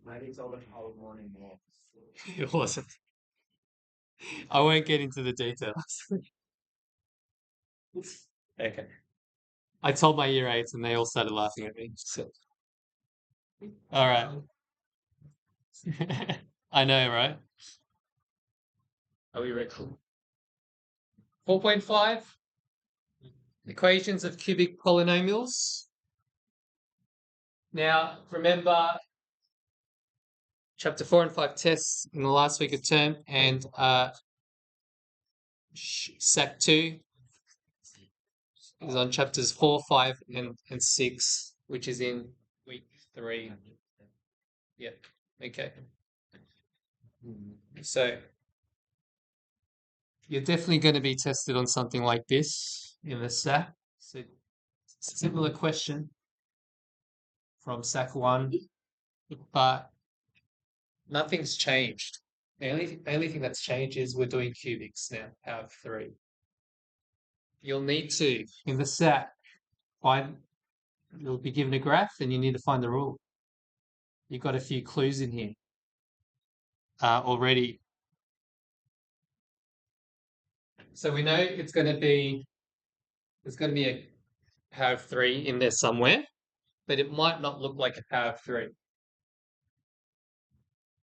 Maybe it's all the whole morning walk. It wasn't. I won't get into the details. Okay. I told my year eights and they all started laughing at me. So, all right. I know, right? Are we ready? 4.5 equations of cubic polynomials. Now, remember chapter 4 and 5 tests in the last week of term and SAC 2 is on chapters 4, 5, and 6, which is in week 3. Yep. Okay. So you're definitely going to be tested on something like this in the SAC. So similar question from SAC 1, but nothing's changed. The only thing that's changed is we're doing cubics now, power of 3. You'll need to, in the SAC, you'll be given a graph and you need to find the rule. You've got a few clues in here already. So we know there's going to be a power of 3 in there somewhere, but it might not look like a power of 3.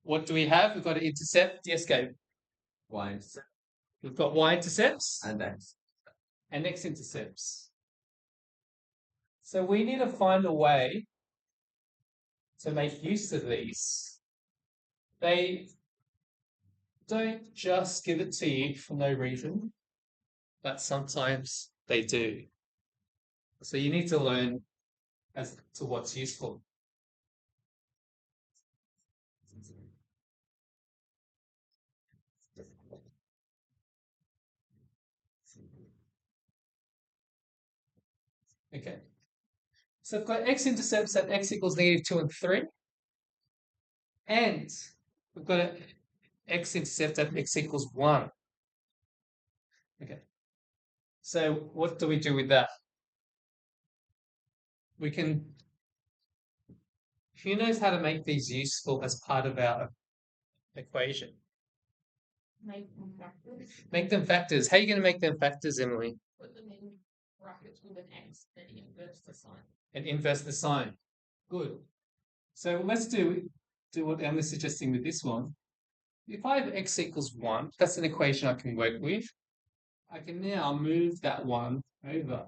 What do we have? We've got an intercept. Yes, Gabe. Y-intercept. We've got y-intercepts And X. and x-intercepts. So we need to find a way to make use of these. They don't just give it to you for no reason, but sometimes they do. So you need to learn as to what's useful. Okay. So I've got x-intercepts at x equals -2 and 3. And we've got an x-intercept at x equals 1. Okay. So what do we do with that? We can, who knows how to make these useful as part of our equation? Make them factors. Make them factors. How are you going to make them factors, Emily? Put them in brackets with an x, then inverse the sign. And inverse the sign. Good. So let's do what Emily's suggesting with this one. If I have x equals 1, that's an equation I can work with. I can now move that one over.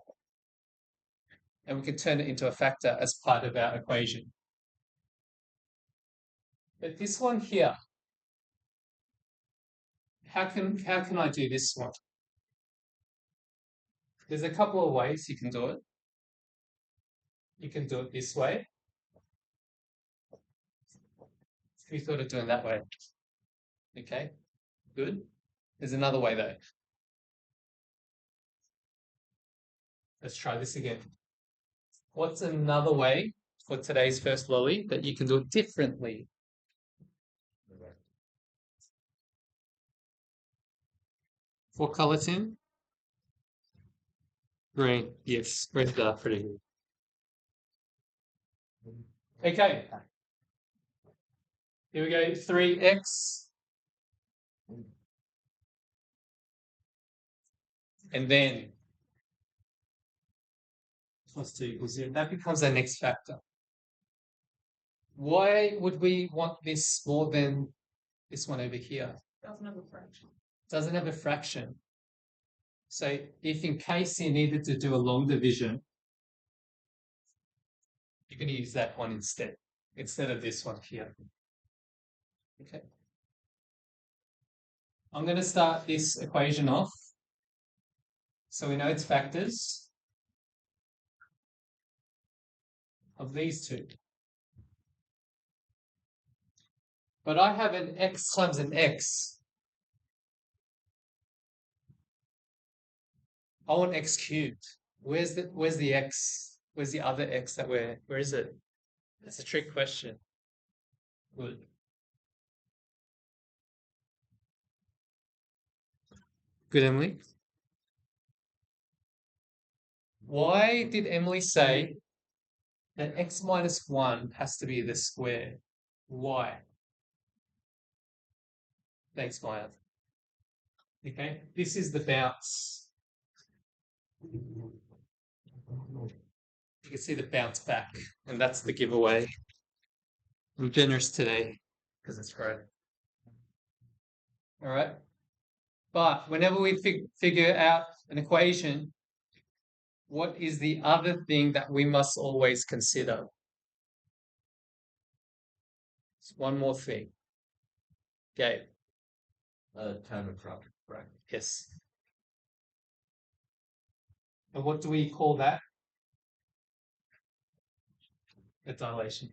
And we can turn it into a factor as part of our equation. But this one here, how can I do this one? There's a couple of ways you can do it. You can do it this way. We thought of doing that way. Okay, good. There's another way though. Let's try this again. What's another way for today's first lolly that you can do it differently? What color, Tim? Green. Yes, green's pretty good. Okay. Here we go. 3x. And then plus 2 equals 0. That becomes our next factor. Why would we want this more than this one over here? Doesn't have a fraction. Doesn't have a fraction. So if in case you needed to do a long division, you're going to use that one instead of this one here. Okay. I'm going to start this equation off. So we know its factors of these two. But I have an x times an x. I want x cubed. Where's the x? Where's the other x that where is it? That's a trick question. Good. Good, Emily. Why did Emily say that x minus 1 has to be the square? y. Thanks, Maya. Okay, this is the bounce. You can see the bounce back, and that's the giveaway. I'm generous today because it's Friday. All right. But whenever we figure out an equation, what is the other thing that we must always consider? It's one more thing. Gabe. Term of product, right? Yes. And what do we call that? A dilation.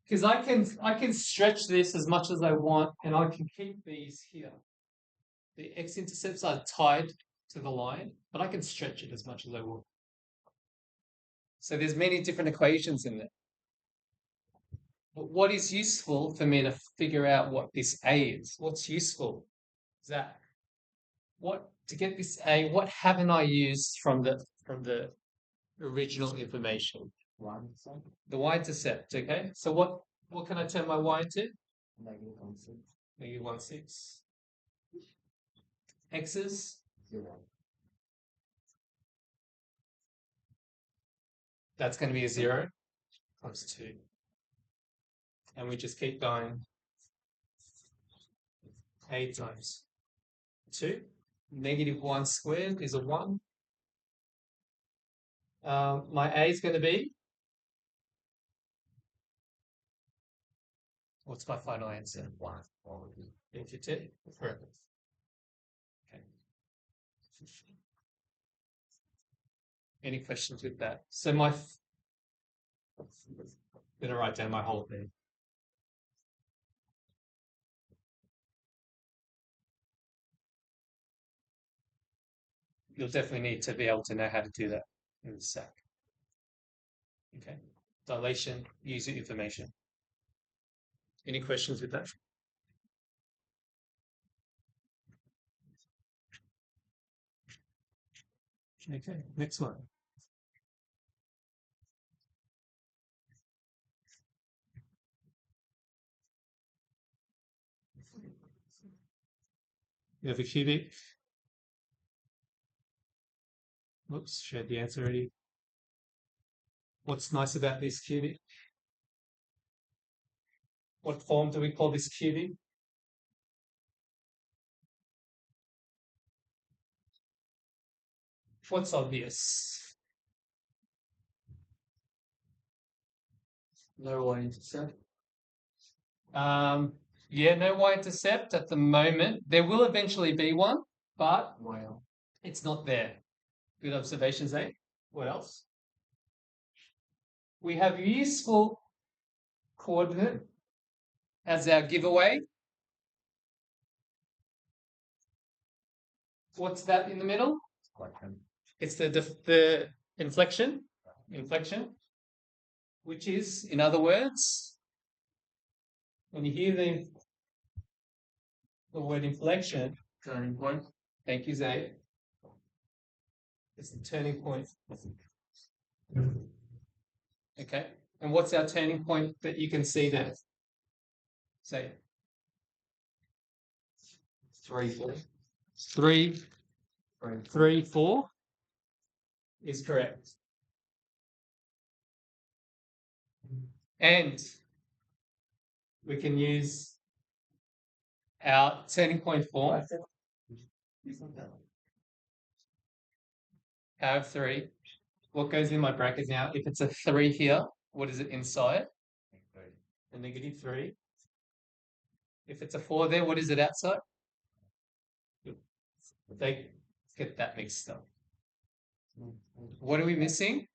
Because I can stretch this as much as I want, and I can keep these here. The x-intercepts are tied to the line, but I can stretch it as much as I want. So there's many different equations in there. But what is useful for me to figure out what this A is? What's useful? Zach, what to get this A? What haven't I used from the original information? Y-intercept. The y-intercept. Okay. So what can I turn my y into? -1/6. -1/6. X's. 0. That's going to be a 0 times 2. And we just keep going. A times 2. -1 squared is a 1. My A is going to be, what's my final answer? 1. Into 2. Correct. Okay. Any questions with that? So I'm going to write down my whole thing. You'll definitely need to be able to know how to do that in a sec. Okay. Dilation, user information. Any questions with that? Okay, next one. You have a cubic. Whoops, shared the answer already. What's nice about this cubic? What form do we call this cubic? What's obvious? No y-intercept. Yeah, no y-intercept at the moment. There will eventually be one, but Well, it's not there. Good observations, eh? What else? We have useful coordinate as our giveaway. What's that in the middle? It's the inflection, which is, in other words, when you hear the word inflection, turning point. thank you, Zay. It's the turning point. Okay. And what's our turning point that you can see there? Say 3, 4. 3, 3, 4 is correct. And we can use our turning point form. Power of 3. What goes in my bracket now? If it's a 3 here, what is it inside? A -3. If it's a 4 there, what is it outside? They get that mixed up. What are we missing?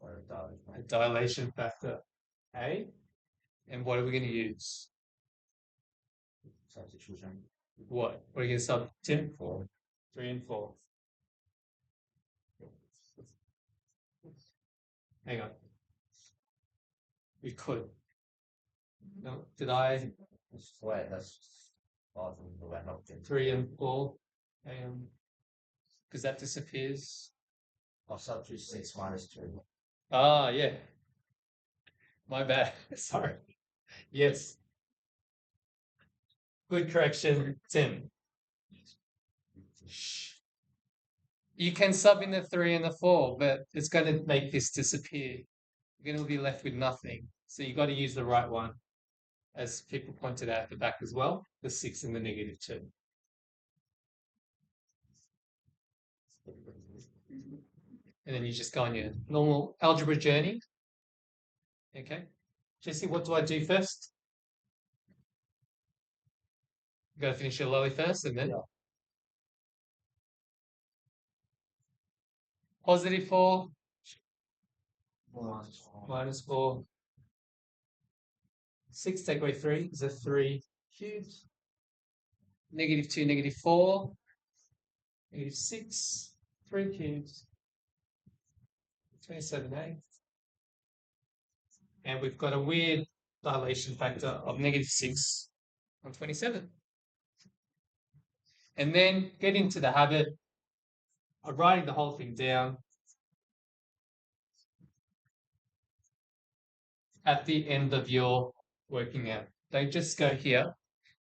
A dilation factor A. And what are we going to use? Substitution. What? What are you going to substitute? 4. 3 and 4. Hang on. We could. No, did I? Square, that's far from the left. 3 and 4. Because that disappears. I'll substitute 6 minus 2. Ah, yeah. My bad. Sorry. Yes. Good correction, Tim. You can sub in the 3 and the 4, but it's going to make this disappear. You're going to be left with nothing. So you got to use the right one, as people pointed out at the back as well, the 6 and the -2. And then you just go on your normal algebra journey. Okay. Jesse, what do I do first? You got to finish your lolly first and then? Yeah. Positive 4 Minus 4. minus 4. 6 take away 3 is a 3 cubed. -2, -4. -6. 3 cubes. 27a. And we've got a weird dilation factor of -6 on 27. And then get into the habit of writing the whole thing down at the end of your working out. Don't just go here.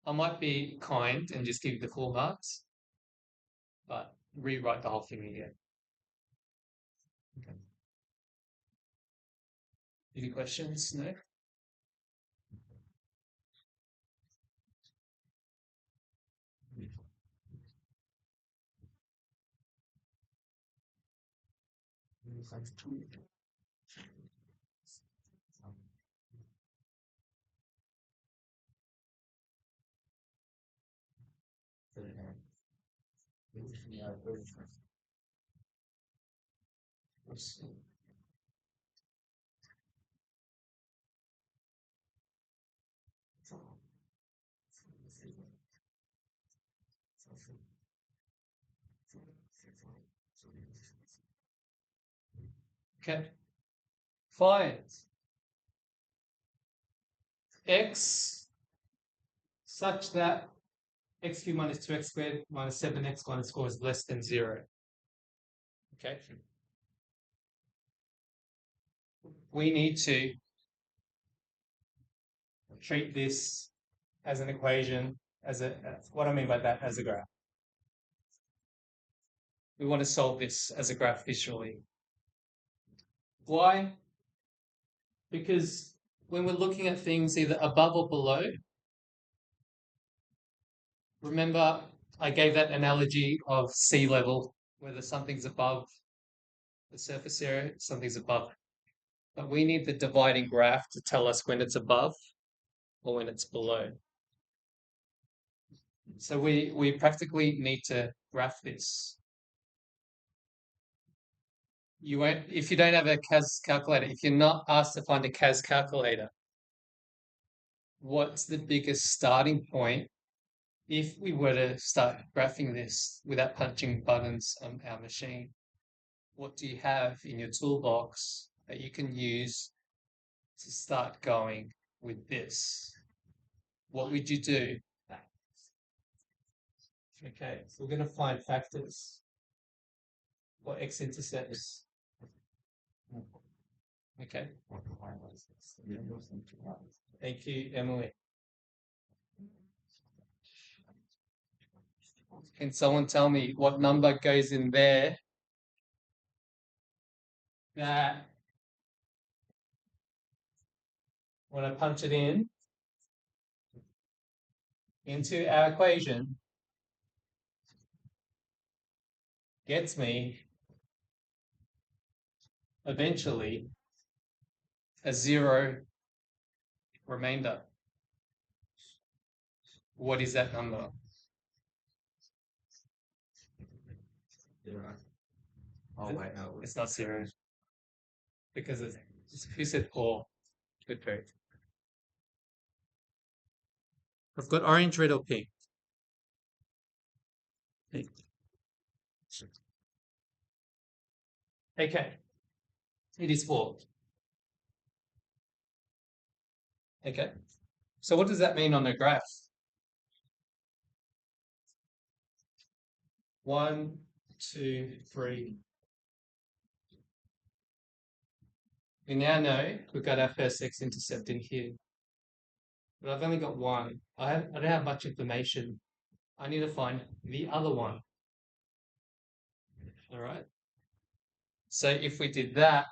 I might be kind and just give you the full marks, but rewrite the whole thing again. Okay. Any questions? No? Okay. Find x such that x cubed minus 2x squared minus 7x minus 4 is less than 0. Okay. We need to treat this as an equation, what I mean by that, as a graph. We want to solve this as a graph visually. Why? Because when we're looking at things either above or below, remember I gave that analogy of sea level, whether something's above the surface area, something's above. But we need the dividing graph to tell us when it's above or when it's below. So we practically need to graph this. You won't, if you don't have a CAS calculator, if you're not asked to find a CAS calculator, what's the biggest starting point if we were to start graphing this without punching buttons on our machine? What do you have in your toolbox that you can use to start going with this? What would you do? Okay, so we're going to find factors or x-intercepts. Okay. Thank you, Emily. Can someone tell me what number goes in there that when I punch it in into our equation gets me eventually a 0 remainder? What is that number? 0. Oh, wait, no. It's not 0. Because who said Paul? Good very. I've got orange, red, or pink. Pink. Okay. It is 4. Okay. So what does that mean on the graph? 1, 2, 3, We now know we've got our first x-intercept in here. But I've only got one. I don't have much information. I need to find the other one. All right. So if we did that,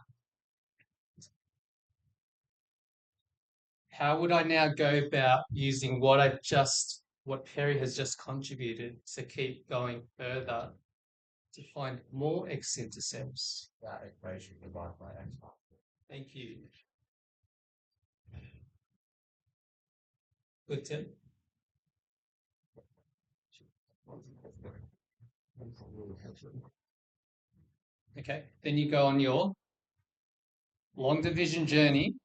how would I now go about using what Perry has just contributed to keep going further to find more x-intercepts? That equation divided by x. Thank you. Good, Tim. Okay, then you go on your long division journey,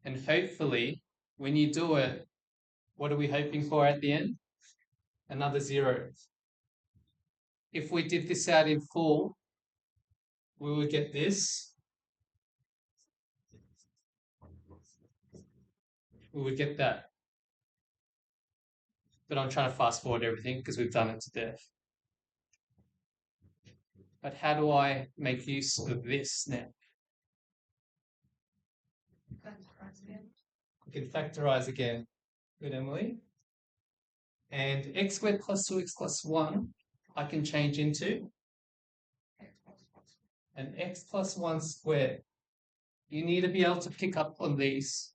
and hopefully when you do it, what are we hoping for at the end? Another 0. If we did this out in full, we would get this. We would get that. But I'm trying to fast forward everything because we've done it to death. But how do I make use of this now? We can factorize again. Good, Emily. And x squared plus 2x plus 1, I can change into an x plus 1 squared. You need to be able to pick up on these.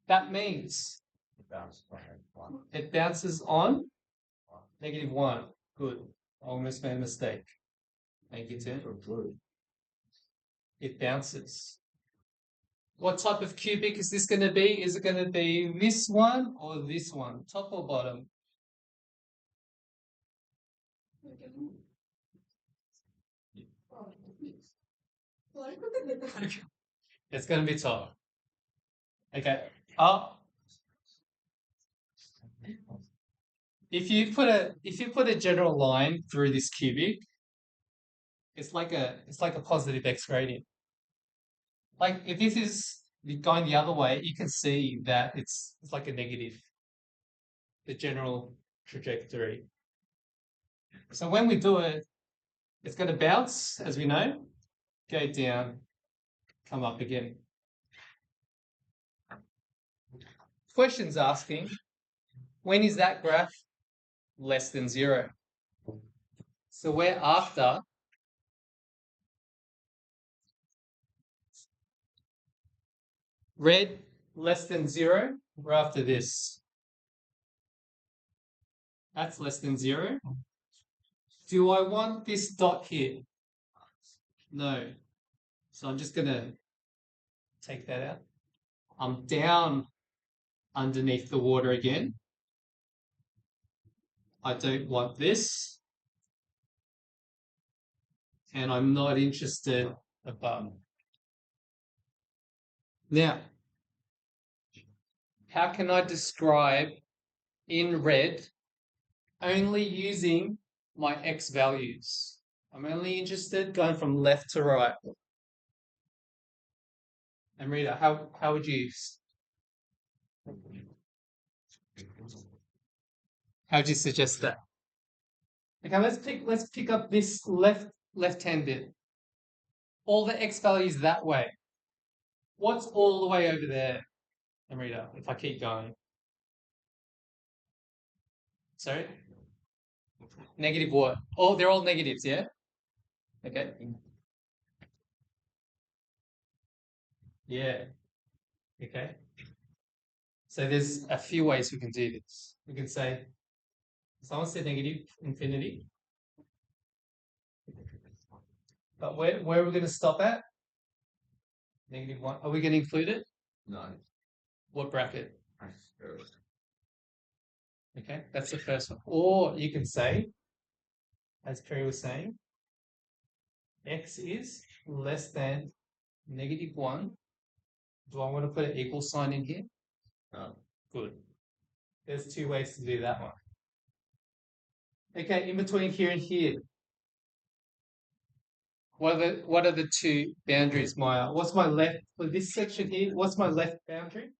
That means it bounces on -1. Good. I almost made a mistake. Thank you, Tim. It bounces. What type of cubic is this going to be? Is it going to be this one or this one? Top or bottom? It's going to be top. Okay. If you put a general line through this cubic, it's like a positive x gradient. Like if this is going the other way, you can see that it's like a negative. The general trajectory. So when we do it, it's going to bounce, as we know, go down, come up again. Question's asking, when is that graph less than 0? So we're after red less than 0, we're after this. That's less than 0. Do I want this dot here? No. So I'm just going to take that out. I'm down underneath the water again. I don't want this. And I'm not interested above. Now, how can I describe in red only using my x values? I'm only interested going from left to right. And Rita, how would you suggest that? Okay, let's pick up this left-hand bit. All the x values that way. What's all the way over there, Amrita, if I keep going? Sorry? Negative what? Oh, they're all negatives, yeah? Okay. Yeah. Okay. So there's a few ways we can do this. We can say, someone said negative infinity. But where are we going to stop at? -1. Are we going to include it? No. What bracket? Okay, that's the first one. Or you can say, as Perry was saying, x is less than -1. Do I want to put an equal sign in here? No. Good. There's 2 ways to do that one. Okay, in between here and here. What are the 2 boundaries, Maya? What's my left for this section here? What's my left boundary?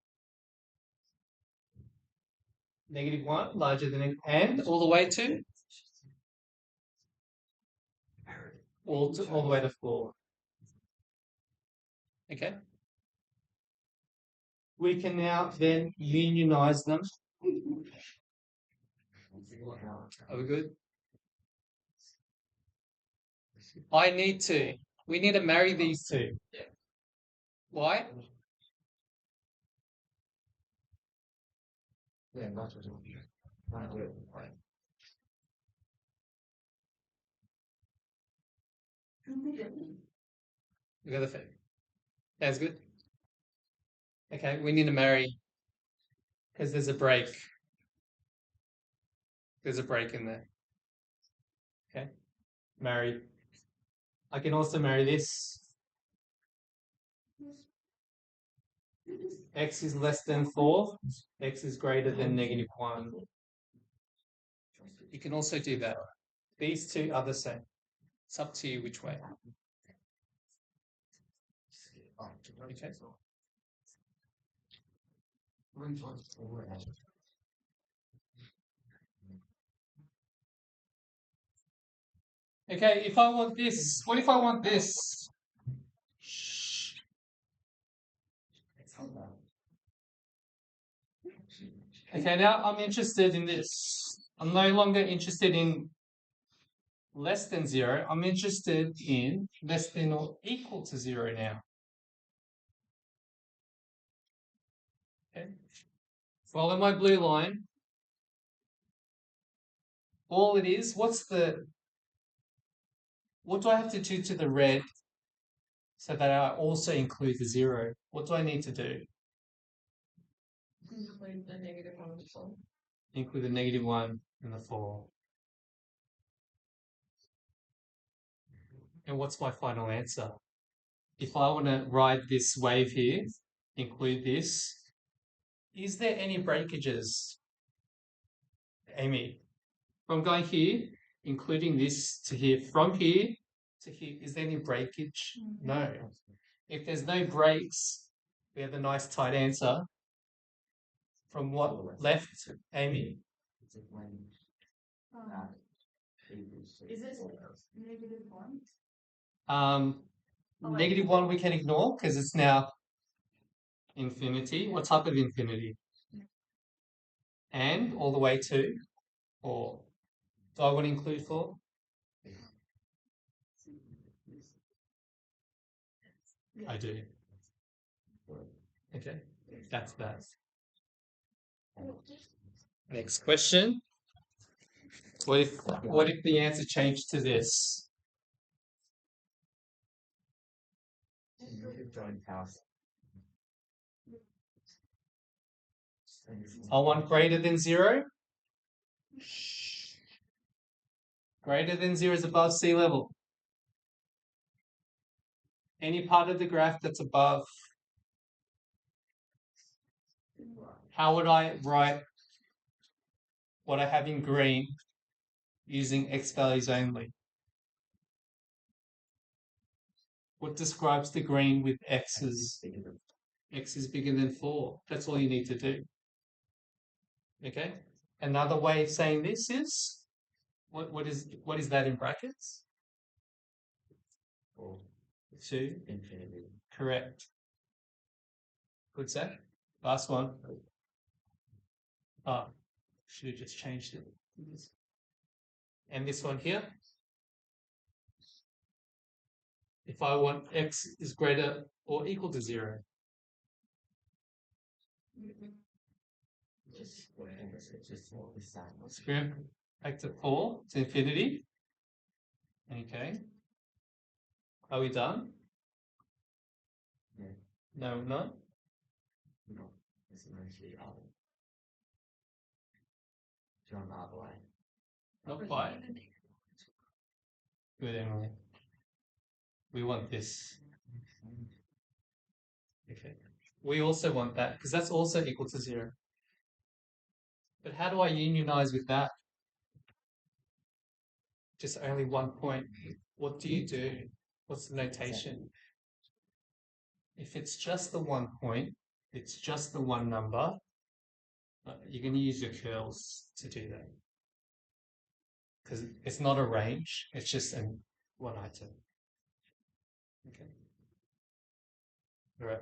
-1, larger than, and all the way to all the way to 4. Okay. We can now then unionize them. Are we good? We need to marry these two. Why? Yeah, not just not good. We got the thing. That's good. Okay, we need to marry because there's a break. There's a break in there. Okay, marry. I can also marry this. X is less than 4. X is greater than -1. You can also do that. These two are the same. It's up to you which way. Okay. Okay, if I want this, what if I want this? Okay, now I'm interested in this. I'm no longer interested in less than 0. I'm interested in less than or equal to 0 now. Okay. Follow my blue line. All it is, what do I have to do to the red so that I also include the 0? What do I need to do? Include the negative one and the 4. Include the -1 and the 4. And what's my final answer? If I want to ride this wave here, include this, is there any breakages, Amy? From going here, including this to here, from here to here, is there any breakage? No. If there's no breaks, we have a nice tight answer. From what left, Amy? Is it -1? -1 we can ignore because it's now infinity. What type of infinity? And all the way to 4. Do I want to include 4? I do. Okay, that's that. Next question. What if the answer changed to this? I want greater than 0. Greater than 0 is above sea level. Any part of the graph that's above. How would I write what I have in green using x values only? What describes the green with x's? X is bigger than 4. That's all you need to do. Okay? Another way of saying this is, what is that in brackets? 2 infinity. Correct. Good set. Last one. Should have just changed it. And this one here. If I want x is greater or equal to 0. Square back to 4 to infinity. Okay. Are we done? No, we're not. Not quite. Good, Emily. We want this. Okay. We also want that because that's also equal to 0. But how do I unionize with that? Just only one point. What do you do? What's the notation? If it's just the 1 point, it's just the one number, you're going to use your curls to do that. Because it's not a range, it's just one item. Okay. All right.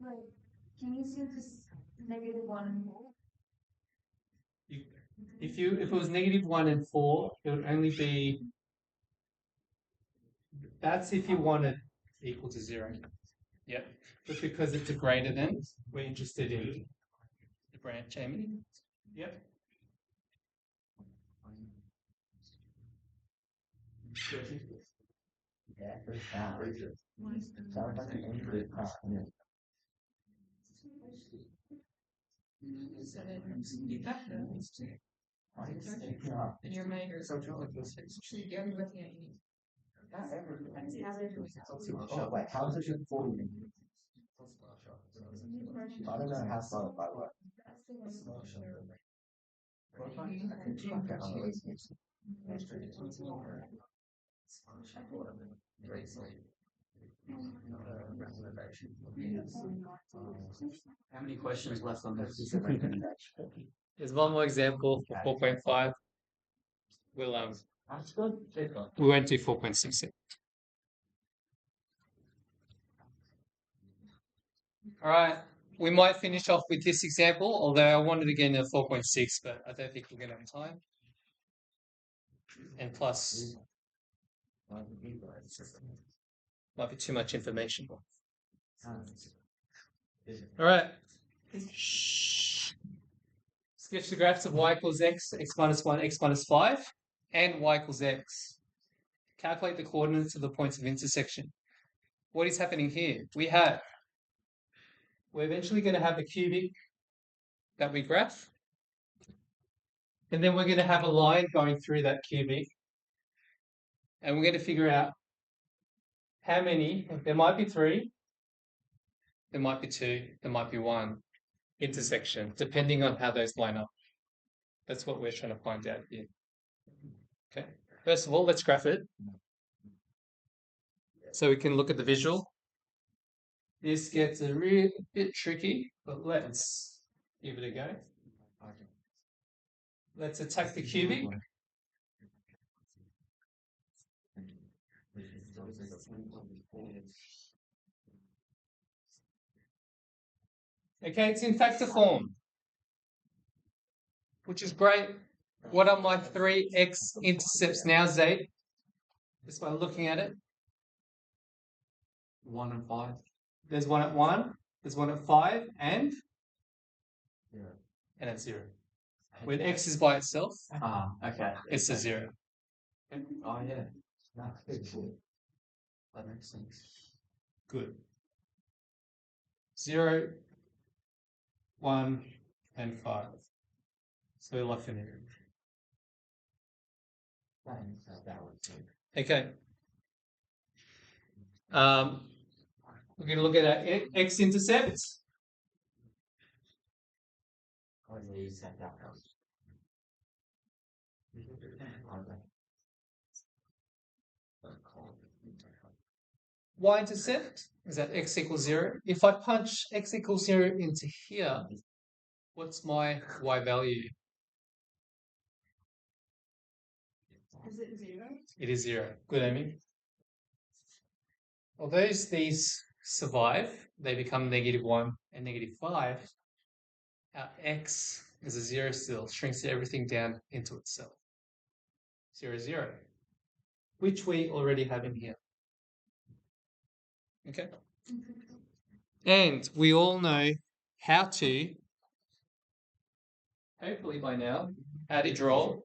Right. Can you see this -1 and 4? If it was -1 and 4, it would only be. That's if you wanted equal to 0. Yep. But because it's a greater than, we're interested in the branch, Amy. Yep. So then you back those two. And your maker is actually you're looking at you. Wait, how is it just 40? I don't know how far by what. How many questions left on this? There's one more example for 4.5. We'll That's good. we won't do 4.6 yet. All right. We might finish off with this example, although I wanted to get into 4.6, but I don't think we're going to have time. And plus, might be too much information. All right. Sketch the graphs of y equals x, x minus 1, x minus 5, and y equals x. Calculate the coordinates of the points of intersection. What is happening here? We're eventually going to have a cubic that we graph. And then we're going to have a line going through that cubic. And we're going to figure out how many, there might be 3, there might be 2, there might be 1 intersection, depending on how those line up. That's what we're trying to find out here. Okay. First of all, let's graph it. So we can look at the visual. This gets a bit tricky, but let's give it a go. Let's attack the cubic. Okay, it's in factor form, which is great. What are my 3 x intercepts now, Zaid? Just by looking at it. 1 and 5. There's one at 1, there's one at 5, and? 0. And at 0. When x is by itself, Okay. it's a 0. Oh, yeah. That makes sense. Good. 0, 1, and 5. So we're left in here. Okay. We're going to look at our x-intercepts. Y-intercept is that x equals 0. If I punch x equals 0 into here, what's my y value? Is it 0? It is 0. Good, Amy. Although these survive, they become -1 and -5. Our x is a 0 still, shrinks everything down into itself. 0, 0, which we already have in here. Okay? And we all know how to, hopefully by now, how to draw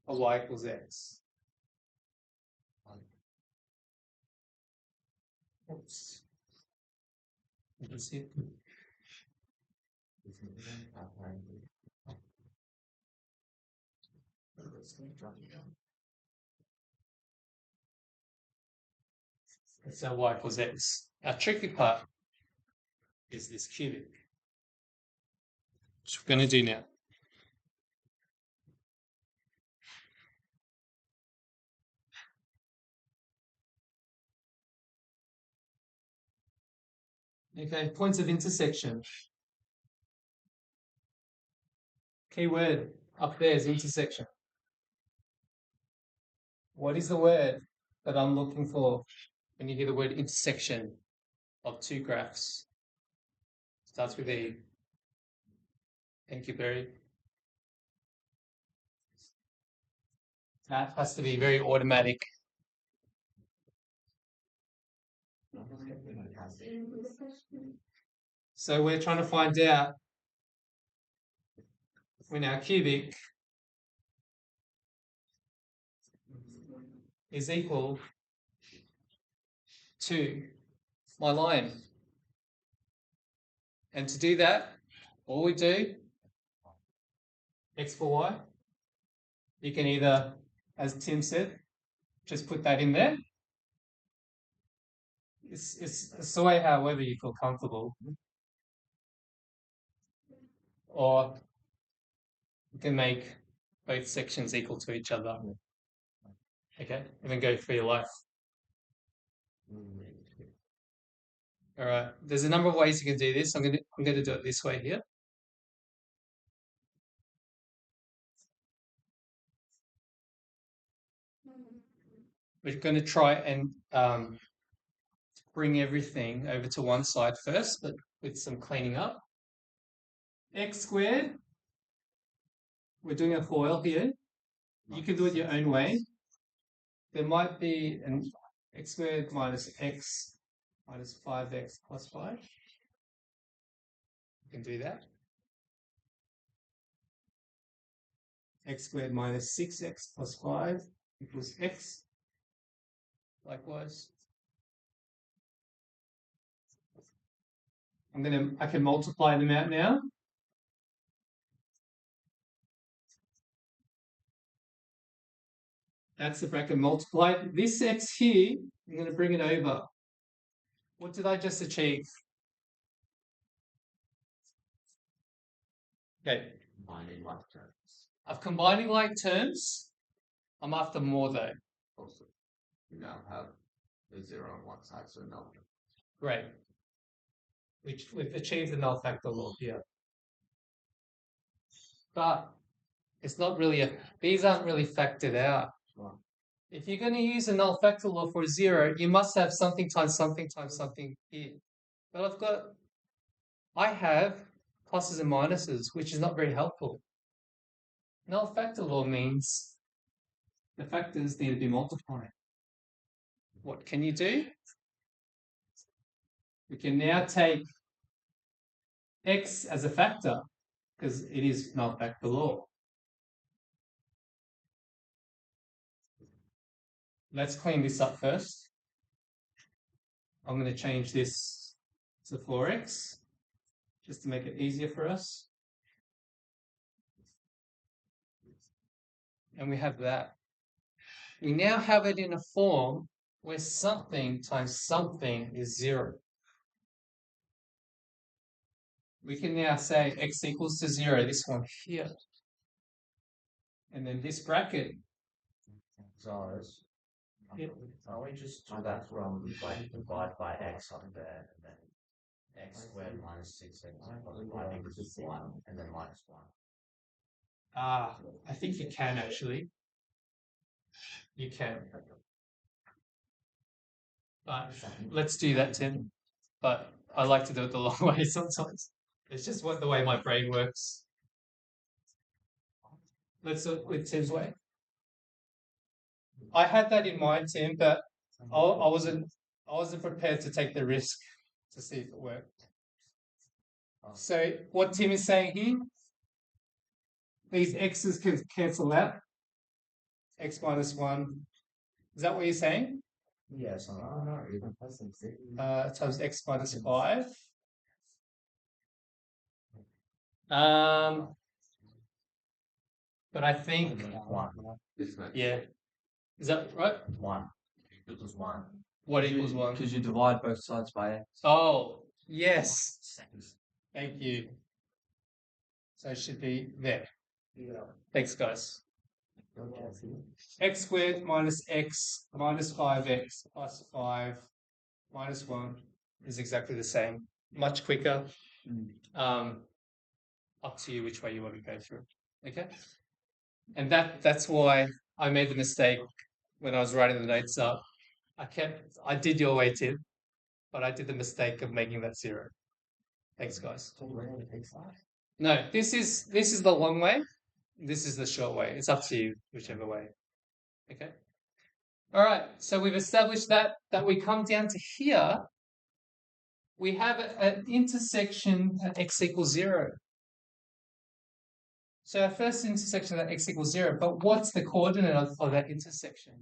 a y equals x. Oops. You can see it. That's our y equals x. Our tricky part is this cubic, which we're going to do now. Okay, points of intersection. Key word up there is intersection. What is the word that I'm looking for when you hear the word intersection of two graphs? Starts with E. Thank you, Barry. That has to be very automatic. So we're trying to find out when our cubic is equal to my line. And to do that, all we do, x for y, you can either, as Tim said, just put that in there. It's the way however you feel comfortable. Or you can make both sections equal to each other. Okay, and then go for your life. All right, there's a number of ways you can do this. I'm going to do it this way here. We're going to try and bring everything over to one side first, but with some cleaning up. X squared, we're doing a FOIL here. You can do it your own way. There might be an x squared minus x minus 5x plus 5. You can do that. X squared minus 6x plus 5 equals x. Likewise. I can multiply them out now. That's the bracket multiplied. This x here, I'm going to bring it over. What did I just achieve? Okay. Combining like terms. Of combining like terms, I'm after more though. Also, you now have the 0 on one side, so no. Great. We've achieved the null factor law here. But it's not really these aren't really factored out. Wow. If you're going to use a null factor law for 0, you must have something times something times something here. But I have pluses and minuses, which is not very helpful. Null factor law means the factors need to be multiplied. What can you do? We can now take x as a factor because it is null factor law. Let's clean this up first. I'm going to change this to 4x just to make it easier for us. And we have that. We now have it in a form where something times something is 0. We can now say x equals to 0, this one here. And then this bracket. So, Yep. Can we just do that from like divide by x up there and then x squared minus 6x plus 5 equals 1 and then minus 1? I think you can actually. You can. But let's do that, Tim. But I like to do it the long way sometimes. It's just the way my brain works. Let's do it with Tim's way. I had that in mind, Tim, but I wasn't prepared to take the risk to see if it worked. So what Tim is saying here, these x's can cancel out. X minus 1. Is that what you're saying? Yes, Times x minus 5. But I think 1. yeah. Is that right? 1 equals 1. What equals 1? Because you divide both sides by x. Oh, yes. Thank you. So it should be there. Thanks, guys. X squared minus x minus 5x plus 5 minus 1 is exactly the same. much quicker. Up to you which way you want to go through. Okay? And that's why I made the mistake when I was writing the notes up. I did your way, Tim, but I did the mistake of making that 0. Thanks, guys. No, this is the long way. This is the short way. It's up to you, whichever way. Okay. All right. So we've established that we come down to here. We have an intersection at x equals 0. So our first intersection at x equals 0. But what's the coordinate of that intersection?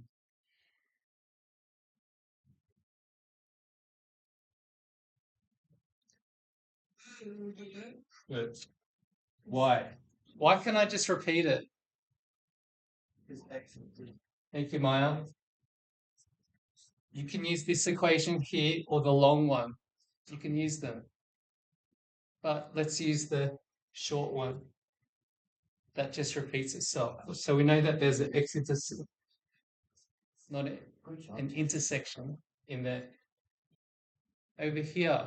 Good. Why? Why can't I just repeat it? Thank you, Maya. You can use this equation here or the long one. You can use them. But let's use the short one. That just repeats itself. So we know that there's an x intersection, not an intersection in there. Over here,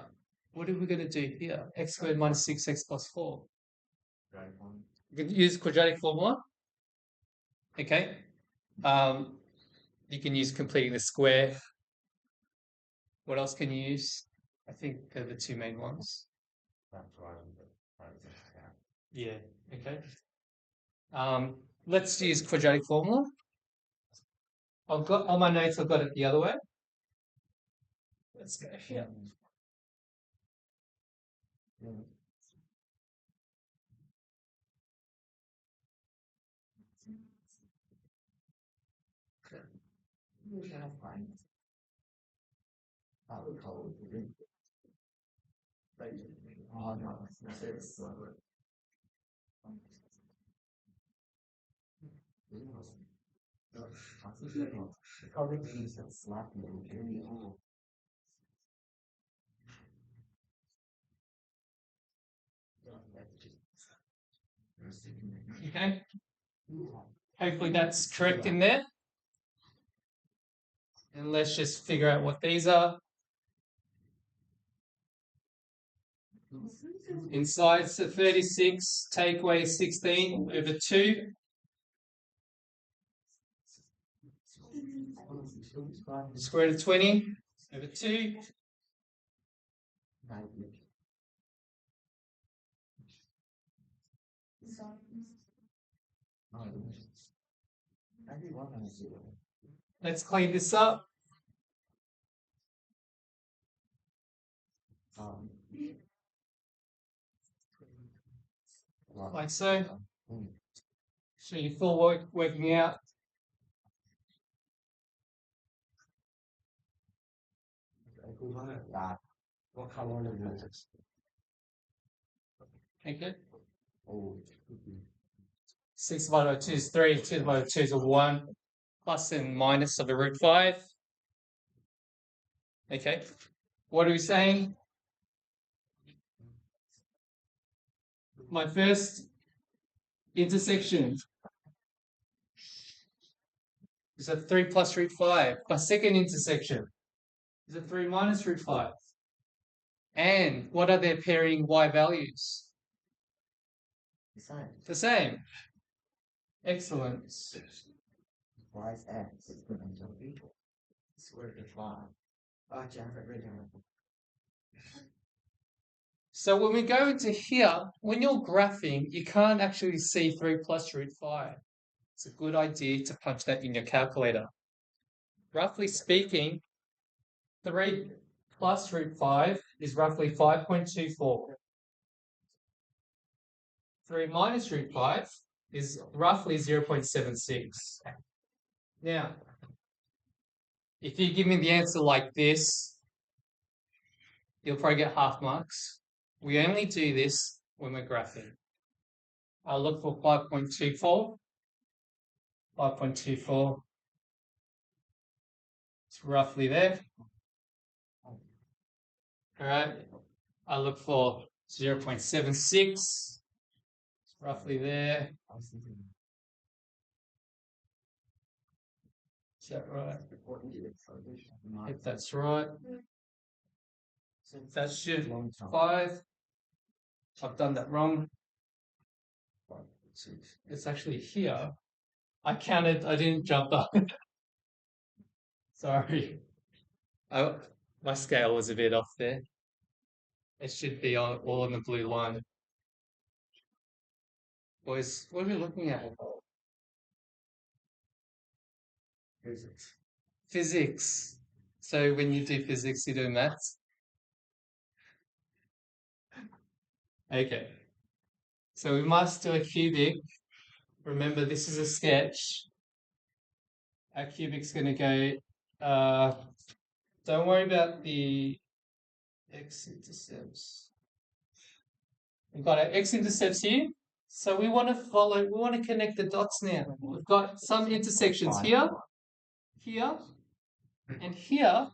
what are we going to do here? X squared minus 6x plus 4. We can use quadratic formula. Okay. You can use completing the square. What else can you use? I think they're the two main ones. Yeah. Okay. Let's use quadratic formula. I've got on my notes. I've got it the other way. Let's go here. Okay. Hopefully that's correct in there. And let's just figure out what these are. Inside, so 36, take away 16 over 2. Square root of 20 over 2. Let's clean this up. Like so. Show you full working out. Okay. 6 divided by 2 is 3. 2 divided by 2 is a 1. Plus and minus of the root 5. Okay. What are we saying? My first intersection is a 3 plus root 5. My second intersection is a 3 minus root 5. And what are their pairing y values? The same. Excellent. Y is x. Square root of 5. So when we go into here, when you're graphing, you can't actually see 3 plus root 5. It's a good idea to punch that in your calculator. Roughly speaking, 3 plus root 5 is roughly 5.24. 3 minus root 5 is roughly 0.76. Now, if you give me the answer like this, you'll probably get half marks. We only do this when we're graphing. I'll look for 5.24. 5.24. It's roughly there. All right. I'll look for 0.76. It's roughly there. Is that right? If that's right. That should 5. I've done that wrong. It's actually here. I counted. I didn't jump up. Sorry. My scale was a bit off there. It should be all on the blue line. Boys, what are we looking at? Physics. So when you do physics, you do maths. Okay. So we must do a cubic. Remember, this is a sketch. Our cubic's going to go. Don't worry about the x-intercepts. We've got our x-intercepts here. So we want to connect the dots now. We've got some intersections here, here, and here.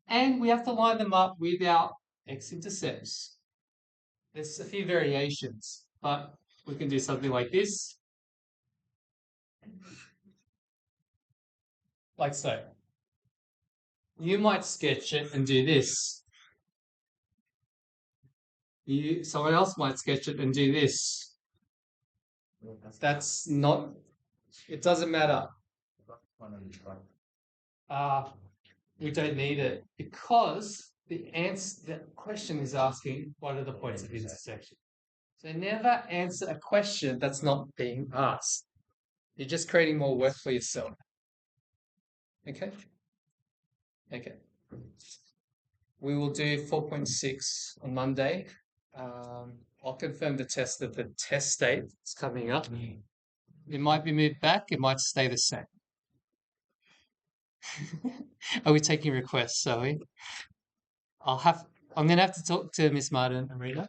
And we have to line them up with our x-intercepts. There's a few variations, but we can do something like this. Like so. You might sketch it and do this. Someone else might sketch it and do this. That's not, it doesn't matter. We don't need it because the question is asking what are the points of intersection. So never answer a question that's not being asked. You're just creating more work for yourself. Okay? Okay. We will do 4.6 on Monday. I'll confirm the test of the test date. It's coming up. It might be moved back. It might stay the same. Are we taking requests, are we? I'm going to have to talk to Miss Martin and Rita.